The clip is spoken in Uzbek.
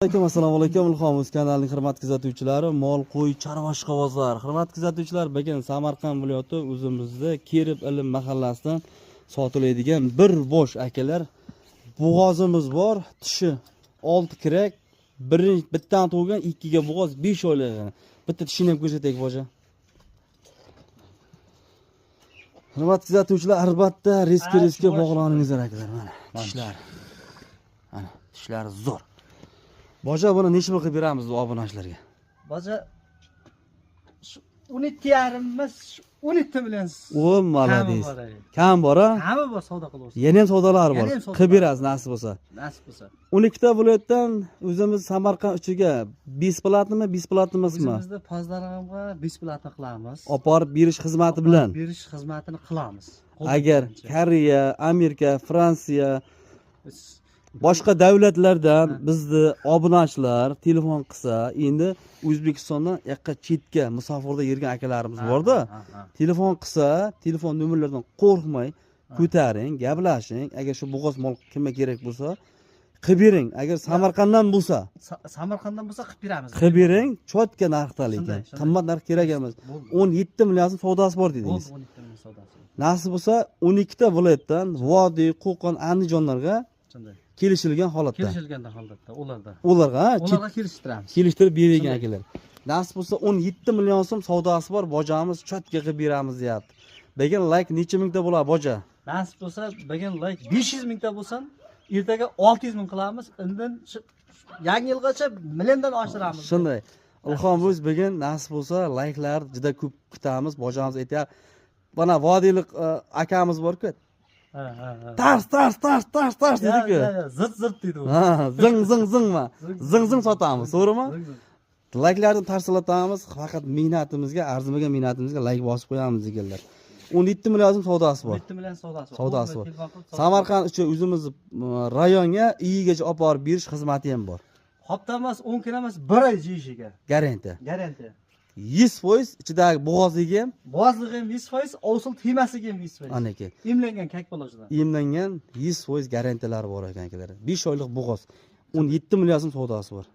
Assalomu alaykum, Ilhom o'z kanalining hurmatli kuzatuvchilari, mol, qo'y, chorva ishqibozlar. Hurmatli kuzatuvchilar, bugun Samarqand viloyati o'zimizda Kerib ilm mahallasidan sotiladigan bir bosh akalar bo'g'ozimiz bor. Tishi 6 kirak, bittadan tug'gan, ikkiga bo'g'oz 5 oylik. Bitta tishini ham ko'rsataylik boja. Hurmatli kuzatuvchilar, albatta riski bog'laningizlar akalar. Mana tishlar. Mana tishlar zo'r. Boja buni necha pul qilib beramiz obunachilarga? Boja 12,5 emas, 12 million. O, malades. Kam bor-a? Hamma bor, savdo qilyapsiz. Yana ham savdolar bor. Qilib berasiz nasib bo'lsa. Nasib bo'lsa. 12 ta viloyatdan o'zimiz Samarqand ichiga besplatnimi, besplatmi emasmi? O'zimizda pozlarimga besplatni qilamiz. Olib borib berish xizmati bilan. Berish xizmatini qilamiz. Agar Koreya, Amerika, Fransiya boshqa davlatlardan bizni obunachilar telefon qilsa, endi O'zbekistondan yoqqa chetga musofirda yurgan akalarimiz bor-da. Telefon qilsa, telefon nomerlaridan qo'rqmay ko'taring, gaplashing. Agar shu bo'g'oz mol kimga kerak bo'lsa, qilib bering. Agar Samarqanddan bo'lsa, qilib beramiz. Qilib bering, chotka narxda lekin. Qimmat narx kerak emas. 17 million so'm savdosi bor dedingiz. 17 million savdosi. Nasib bo'lsa, 12 ta viloyatdan Vodiy, Qo'qon, Andijonlarga kelishilgan holatda. Ularga kelishtiramiz. Kelishtirib bergan akalar. Nasib bo'lsa 17 million so'm savdosi bor, bojamiz chotka qilib beramiz deyapti. Bugun like necha mingta bo'ladi boja? Nasib bo'lsa, bugun like 500 mingta bo'lsin, ertaga 600 ming qilamiz. Undan yangi yilgacha milliondan oshiramiz. Shunday. Ilhom o'z bugun nasib bo'lsa like'lar juda ko'p kutamiz. Bojamiz aytayapti. Mana vodiylik akamiz bor-ku. Tars dedi-ku. Zirt deydi u. Ha, zing-ma. Zing sotamiz, to'g'rimi? Like'larni tarsalatamiz, faqat mehnatimizga, arzimagan mehnatimizga like bosib qo'yamiz deganlar. 17 million so'm savdosi bor. 17 million savdosi bor. Samarqand ichi o'zimiz rayonga iyigacha olib borib berish xizmati ham bor. Hafta emas, 10 kun emas, 1 oy yeyishiga. Garantiya. 100% ichidagi bo'g'ozligi ham, 100%, ovsil temasigi ham 100%. Ana aka. Emlangan kak bolajidan. Emlangan 100% garantiyalari bor ekan akalar. 5 oylik bo'g'oz. 17 million so'm savdosi bor.